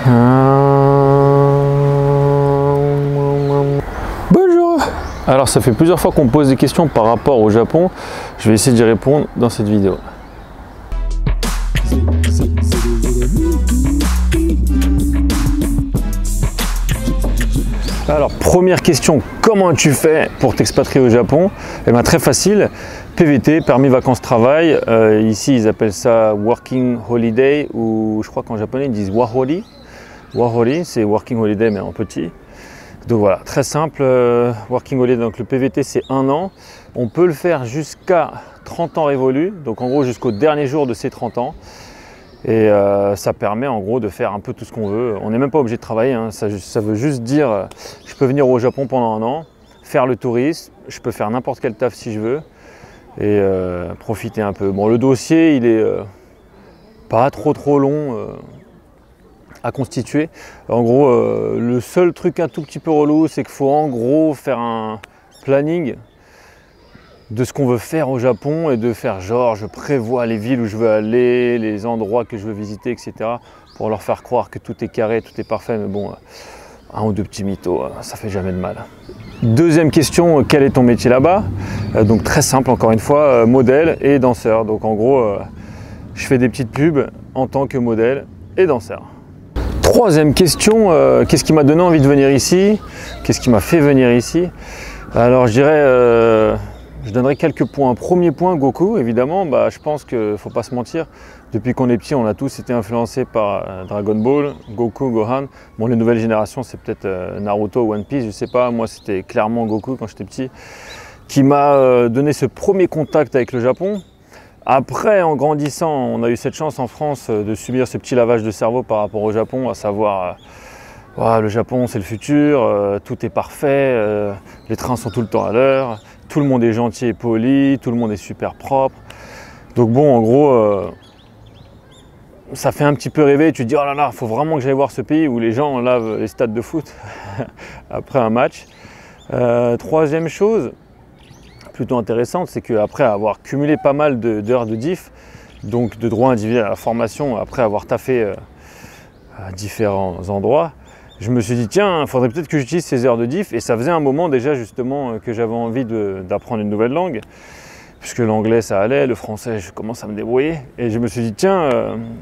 Bonjour. Alors ça fait plusieurs fois qu'on me pose des questions par rapport au Japon. Je vais essayer d'y répondre dans cette vidéo. Alors première question, comment tu fais pour t'expatrier au Japon? Eh bien très facile, PVT, permis vacances-travail. Ici ils appellent ça Working Holiday, ou je crois qu'en japonais ils disent Wahori. Wahori, c'est Working Holiday mais en petit. Donc voilà, très simple, Working Holiday, donc le PVT c'est 1 an. On peut le faire jusqu'à 30 ans révolus, donc en gros jusqu'au dernier jour de ces 30 ans. Et ça permet en gros de faire un peu tout ce qu'on veut. On n'est même pas obligé de travailler, hein. Ça veut juste dire je peux venir au Japon pendant 1 an, faire le tourisme, je peux faire n'importe quel taf si je veux et profiter un peu. Bon, le dossier il est pas trop long à constituer. En gros, le seul truc un tout petit peu relou, c'est qu'il faut en gros faire un planning de ce qu'on veut faire au Japon et de faire genre je prévois les villes où je veux aller, les endroits que je veux visiter, etc. pour leur faire croire que tout est carré, tout est parfait, mais bon, 1 ou 2 petits mythos, ça fait jamais de mal. Deuxième question, quel est ton métier là-bas? Donc très simple encore une fois, modèle et danseur. Donc en gros, je fais des petites pubs en tant que modèle et danseur. Troisième question, qu'est-ce qui m'a donné envie de venir ici? Qu'est-ce qui m'a fait venir ici? Alors je dirais, je donnerai quelques points. Premier point, Goku, évidemment, je pense qu'il ne faut pas se mentir. Depuis qu'on est petit, on a tous été influencés par Dragon Ball, Goku, Gohan. Bon, les nouvelles générations, c'est peut-être Naruto ou One Piece, je sais pas. Moi, c'était clairement Goku quand j'étais petit, qui m'a donné ce premier contact avec le Japon. Après, en grandissant, on a eu cette chance en France de subir ce petit lavage de cerveau par rapport au Japon, à savoir le Japon c'est le futur, tout est parfait, les trains sont tout le temps à l'heure, tout le monde est gentil et poli, tout le monde est super propre. Donc bon, en gros, ça fait un petit peu rêver, tu te dis oh là là, il faut vraiment que j'aille voir ce pays où les gens lavent les stades de foot après un match. Troisième chose, plutôt intéressante, c'est qu'après avoir cumulé pas mal d'heures de diff, donc de droit individuel à la formation, après avoir taffé à différents endroits, je me suis dit tiens, il faudrait peut-être que j'utilise ces heures de diff, et ça faisait un moment déjà justement que j'avais envie d'apprendre une nouvelle langue, puisque l'anglais ça allait, le français je commence à me débrouiller, et je me suis dit tiens,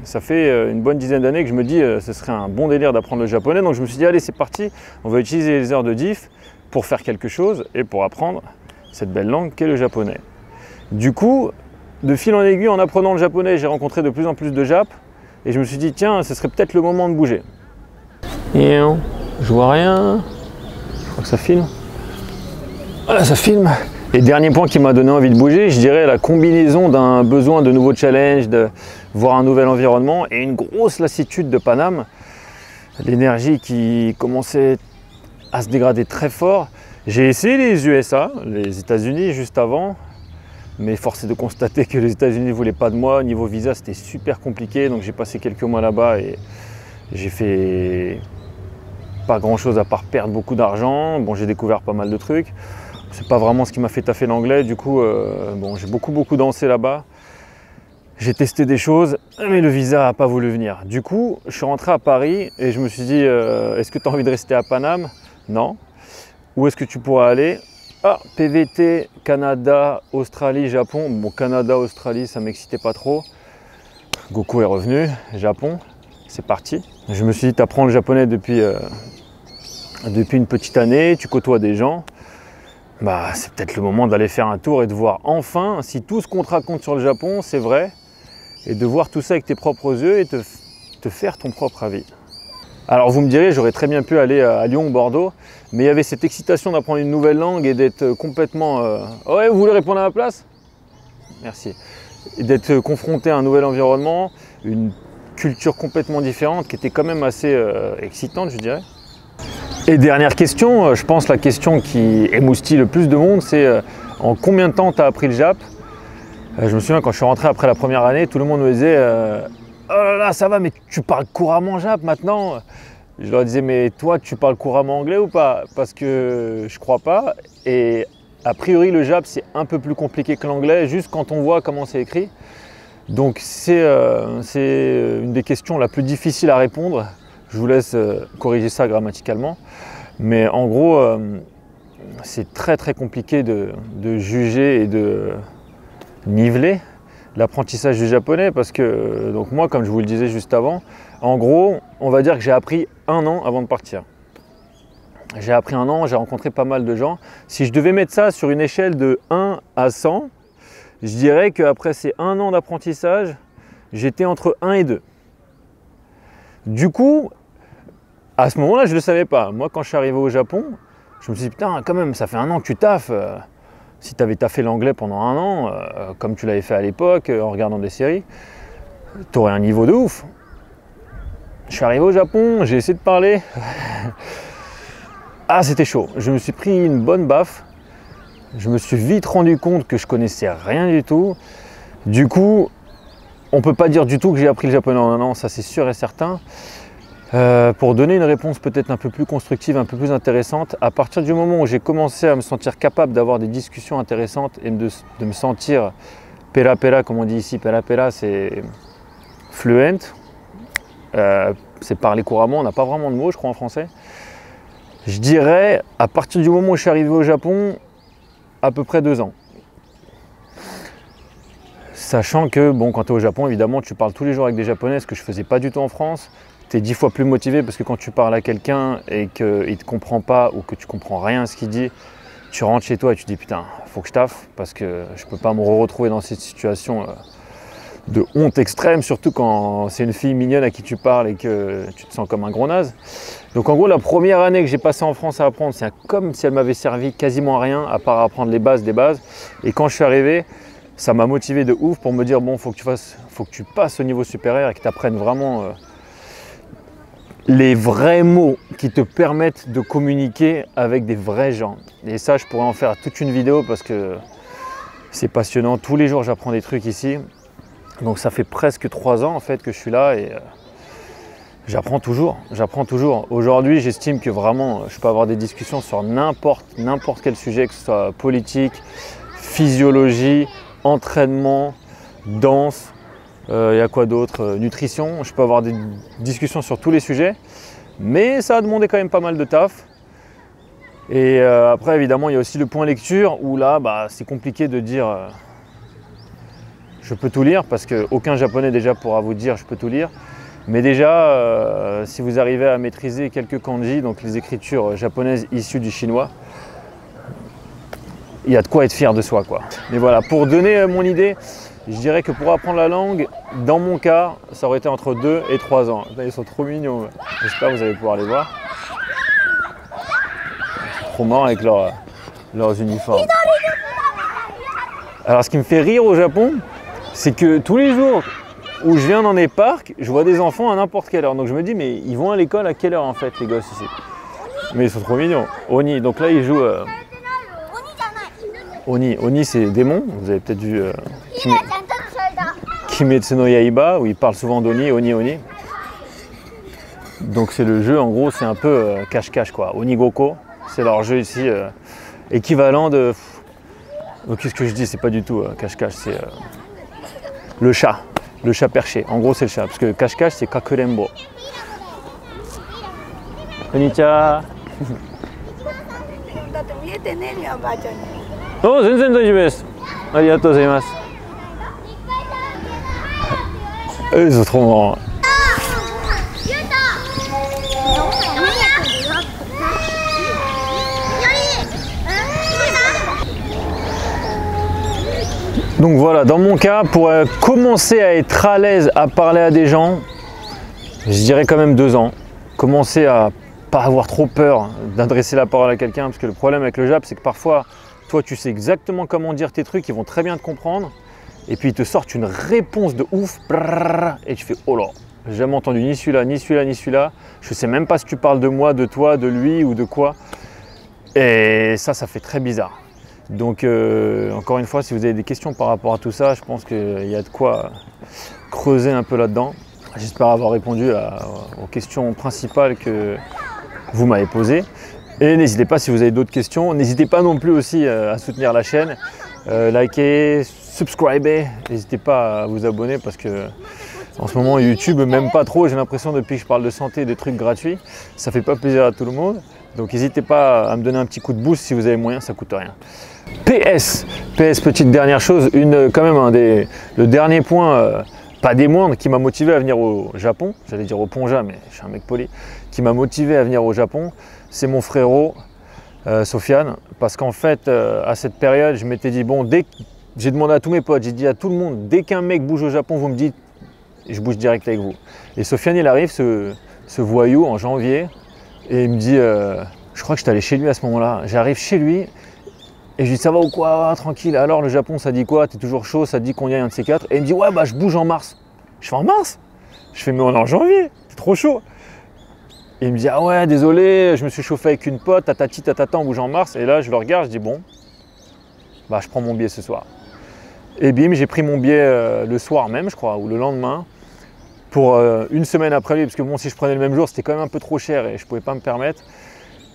ça fait une bonne dizaine d'années que je me dis ce serait un bon délire d'apprendre le japonais, donc je me suis dit allez c'est parti, on va utiliser les heures de diff pour faire quelque chose et pour apprendre cette belle langue qu'est le japonais. Du coup, de fil en aiguille, en apprenant le japonais, j'ai rencontré de plus en plus de Jap, et je me suis dit tiens, ce serait peut-être le moment de bouger. Je vois rien, je crois que ça filme. Voilà, ça filme. Et dernier point qui m'a donné envie de bouger, je dirais la combinaison d'un besoin de nouveaux challenges, de voir un nouvel environnement et une grosse lassitude de Paname. L'énergie qui commençait à se dégrader très fort. J'ai essayé les USA, les États-Unis juste avant, mais force est de constater que les États-Unis ne voulaient pas de moi. Niveau visa, c'était super compliqué, donc j'ai passé quelques mois là-bas et j'ai fait pas grand-chose à part perdre beaucoup d'argent. Bon, j'ai découvert pas mal de trucs. C'est pas vraiment ce qui m'a fait taffer l'anglais. Du coup, bon, j'ai beaucoup dansé là-bas. J'ai testé des choses, mais le visa n'a pas voulu venir. Du coup, je suis rentré à Paris et je me suis dit, est-ce que tu as envie de rester à Paname? Non. Où est-ce que tu pourras aller? Ah, PVT, Canada, Australie, Japon. Bon, Canada, Australie, ça m'excitait pas trop. Goku est revenu, Japon, c'est parti. Je me suis dit, tu apprends le japonais depuis une petite année, tu côtoies des gens. C'est peut-être le moment d'aller faire un tour et de voir enfin si tout ce qu'on te raconte sur le Japon, c'est vrai. Et de voir tout ça avec tes propres yeux et te faire ton propre avis. Alors vous me direz, j'aurais très bien pu aller à Lyon ou Bordeaux, mais il y avait cette excitation d'apprendre une nouvelle langue et d'être complètement... Ouais, vous voulez répondre à ma place? Merci. D'être confronté à un nouvel environnement, une culture complètement différente qui était quand même assez excitante, je dirais. Et dernière question, je pense la question qui émoustille le plus de monde, c'est en combien de temps tu as appris le Jap? Je me souviens quand je suis rentré après la première année, tout le monde me disait oh là là, ça va, mais tu parles couramment Jap maintenant. Je leur disais, mais toi, tu parles couramment anglais ou pas? Parce que je crois pas. Et a priori, le Jap, c'est un peu plus compliqué que l'anglais, juste quand on voit comment c'est écrit. Donc, c'est une des questions la plus difficile à répondre. Je vous laisse corriger ça grammaticalement. Mais en gros, c'est très très compliqué de juger et de niveler l'apprentissage du japonais parce que, donc moi, comme je vous le disais juste avant, en gros, on va dire que j'ai appris 1 an avant de partir. J'ai appris 1 an, j'ai rencontré pas mal de gens. Si je devais mettre ça sur une échelle de 1 à 100, je dirais qu'après ces 1 an d'apprentissage, j'étais entre 1 et 2. Du coup, à ce moment-là, je ne le savais pas. Moi, quand je suis arrivé au Japon, je me suis dit, putain, quand même, ça fait 1 an que tu taffes. Si tu avais taffé l'anglais pendant 1 an, comme tu l'avais fait à l'époque, en regardant des séries, tu aurais un niveau de ouf. Je suis arrivé au Japon, j'ai essayé de parler. Ah, c'était chaud. Je me suis pris une bonne baffe. Je me suis vite rendu compte que je connaissais rien du tout. Du coup, on ne peut pas dire du tout que j'ai appris le japonais en 1 an, ça c'est sûr et certain. Pour donner une réponse peut-être un peu plus constructive, un peu plus intéressante, à partir du moment où j'ai commencé à me sentir capable d'avoir des discussions intéressantes et de me sentir pera pera, comme on dit ici, pera pera c'est fluent, c'est parler couramment, on n'a pas vraiment de mots je crois en français. Je dirais à partir du moment où je suis arrivé au Japon, à peu près 2 ans. Sachant que bon, quand tu es au Japon, évidemment, tu parles tous les jours avec des Japonais, ce que je ne faisais pas du tout en France. Tu es 10 fois plus motivé parce que quand tu parles à quelqu'un et qu'il ne te comprend pas ou que tu comprends rien à ce qu'il dit, tu rentres chez toi et tu te dis putain, faut que je taffe parce que je ne peux pas me retrouver dans cette situation de honte extrême, surtout quand c'est une fille mignonne à qui tu parles et que tu te sens comme un gros naze. Donc en gros, la première année que j'ai passée en France à apprendre, c'est comme si elle m'avait servi quasiment à rien, à part à apprendre les bases des bases. Et quand je suis arrivé, ça m'a motivé de ouf pour me dire bon, faut que tu passes au niveau supérieur et que tu apprennes vraiment les vrais mots qui te permettent de communiquer avec des vrais gens. Et ça, je pourrais en faire toute une vidéo parce que c'est passionnant. Tous les jours, j'apprends des trucs ici. Donc ça fait presque 3 ans en fait que je suis là et j'apprends toujours. Aujourd'hui, j'estime que vraiment, je peux avoir des discussions sur n'importe quel sujet, que ce soit politique, physiologie, entraînement, danse, il y a quoi d'autre, nutrition. Je peux avoir des discussions sur tous les sujets, mais ça a demandé quand même pas mal de taf. Et après, évidemment, il y a aussi le point lecture où là, c'est compliqué de dire je peux tout lire parce qu'aucun japonais déjà pourra vous dire je peux tout lire. Mais déjà, si vous arrivez à maîtriser quelques kanji, donc les écritures japonaises issues du chinois, il y a de quoi être fier de soi, quoi. Mais voilà, pour donner mon idée, je dirais que pour apprendre la langue, dans mon cas, ça aurait été entre 2 et 3 ans. Ils sont trop mignons. J'espère que vous allez pouvoir les voir. Ils sont trop marrants avec leurs uniformes. Alors, ce qui me fait rire au Japon, c'est que tous les jours où je viens dans des parcs, je vois des enfants à n'importe quelle heure. Donc je me dis, mais ils vont à l'école à quelle heure en fait, les gosses ici? Mais ils sont trop mignons. Oni, donc là ils jouent... Oni c'est démon, vous avez peut-être vu Kimetsu no Yaiba, où ils parlent souvent d'Oni, Oni. Donc c'est le jeu, en gros, c'est un peu cache-cache quoi. Onigoko, c'est leur jeu ici, équivalent de... Donc qu'est-ce que je dis? C'est pas du tout cache-cache, c'est le chat perché. En gros, c'est le chat, parce que cache-cache, c'est kakurenbo. Konnichiwa. Oh, zenzen daijoubu desu. Arigatou gozaimasu. Ils sont trop marrants. Donc voilà, dans mon cas, pour commencer à être à l'aise à parler à des gens, je dirais quand même 2 ans. Commencer à pas avoir trop peur d'adresser la parole à quelqu'un, parce que le problème avec le Jap, c'est que parfois, toi tu sais exactement comment dire tes trucs, ils vont très bien te comprendre, et puis ils te sortent une réponse de ouf, et tu fais oh là, j'ai jamais entendu ni celui-là, ni celui-là, ni celui-là, je sais même pas si tu parles de moi, de toi, de lui ou de quoi, et ça fait très bizarre. Donc encore une fois, si vous avez des questions par rapport à tout ça, je pense qu'il y a de quoi creuser un peu là-dedans. J'espère avoir répondu aux questions principales que vous m'avez posées. Et n'hésitez pas, si vous avez d'autres questions, n'hésitez pas non plus aussi à soutenir la chaîne, liker, subscriber, n'hésitez pas à vous abonner parce que En ce moment, YouTube, même pas trop. J'ai l'impression depuis que je parle de santé, des trucs gratuits, ça fait pas plaisir à tout le monde. Donc n'hésitez pas à me donner un petit coup de boost si vous avez moyen, ça coûte rien. PS, petite dernière chose, quand même le dernier point, pas des moindres, qui m'a motivé à venir au Japon, j'allais dire au Ponja, mais je suis un mec poli, qui m'a motivé à venir au Japon, c'est mon frérot Sofiane, parce qu'en fait, à cette période, je m'étais dit, bon, j'ai demandé à tous mes potes, j'ai dit à tout le monde, dès qu'un mec bouge au Japon, vous me dites, je bouge direct avec vous. Et Sofiane, il arrive, ce voyou, en janvier, et il me dit, je crois que j'étais allé chez lui à ce moment-là, j'arrive chez lui, et je lui dis, ça va ou quoi? Ah, tranquille, alors le Japon, ça dit quoi? T'es toujours chaud, ça dit qu'on y a un de ces quatre? Et il me dit, ouais, bah je bouge en mars. Je fais en mars? Je fais, mais on est en janvier, c'est trop chaud. Et il me dit, ah ouais, désolé, je me suis chauffé avec une pote, tatati, tatata, on bouge en mars. Et là, je le regarde, je dis, bon, bah je prends mon billet ce soir. Et bim, j'ai pris mon billet le soir même, je crois, ou le lendemain, pour une semaine après lui, parce que bon, si je prenais le même jour, c'était quand même un peu trop cher et je ne pouvais pas me permettre.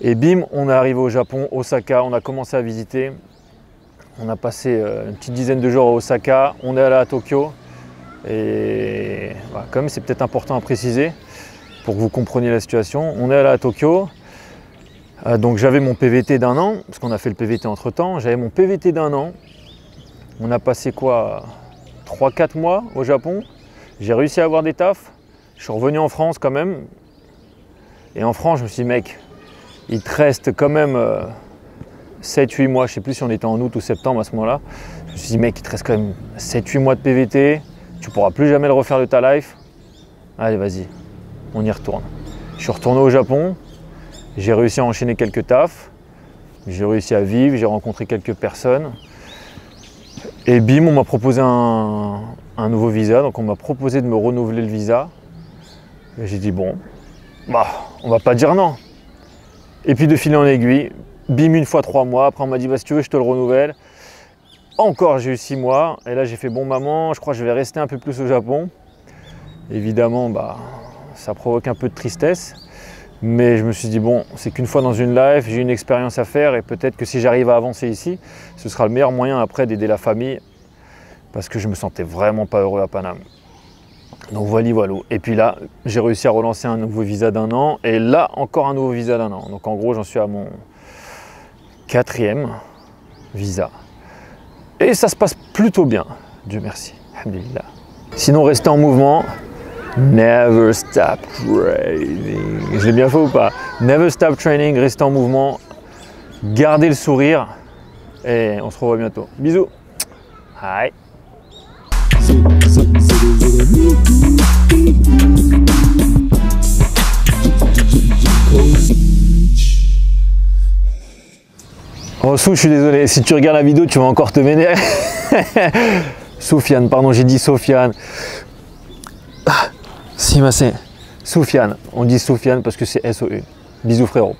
Et bim, on est arrivé au Japon, Osaka, on a commencé à visiter. On a passé une petite dizaine de jours à Osaka, on est allé à Tokyo. Et voilà, comme c'est peut-être important à préciser, pour que vous compreniez la situation, on est allé à Tokyo. Donc j'avais mon PVT d'1 an, parce qu'on a fait le PVT entre temps, j'avais mon PVT d'1 an. On a passé quoi, 3-4 mois au Japon. J'ai réussi à avoir des tafs. Je suis revenu en France quand même. Et en France, je me suis dit, mec, il te reste quand même 7-8 mois. Je ne sais plus si on était en août ou septembre à ce moment-là. Je me suis dit, mec, il te reste quand même 7-8 mois de PVT. Tu ne pourras plus jamais le refaire de ta life. Allez, vas-y, on y retourne. Je suis retourné au Japon. J'ai réussi à enchaîner quelques tafs. J'ai réussi à vivre. J'ai rencontré quelques personnes. Et bim, on m'a proposé un nouveau visa, donc on m'a proposé de me renouveler le visa. Et j'ai dit bon, bah, on va pas dire non. Et puis de fil en aiguille, bim, une fois 3 mois, après on m'a dit bah, si tu veux je te le renouvelle. Encore j'ai eu 6 mois, et là j'ai fait bon maman, je crois que je vais rester un peu plus au Japon. Évidemment, bah, ça provoque un peu de tristesse. Mais je me suis dit, bon, c'est qu'une fois dans une life, j'ai une expérience à faire et peut-être que si j'arrive à avancer ici, ce sera le meilleur moyen après d'aider la famille parce que je me sentais vraiment pas heureux à Paname. Donc voilà. Et puis là, j'ai réussi à relancer un nouveau visa d'1 an et là, encore un nouveau visa d'1 an. Donc en gros, j'en suis à mon 4e visa. Et ça se passe plutôt bien, Dieu merci. Alhamdulillah. Sinon, restez en mouvement. Never stop training. Je l'ai bien fait ou pas? Never stop training, restez en mouvement, gardez le sourire et on se revoit bientôt. Bisous. Bye. Oh Sou, je suis désolé, si tu regardes la vidéo, tu vas encore te vénérer. Sofiane, pardon, j'ai dit Sofiane. Si, c'est Soufiane. On dit Soufiane parce que c'est S-O-U. Bisous frérot.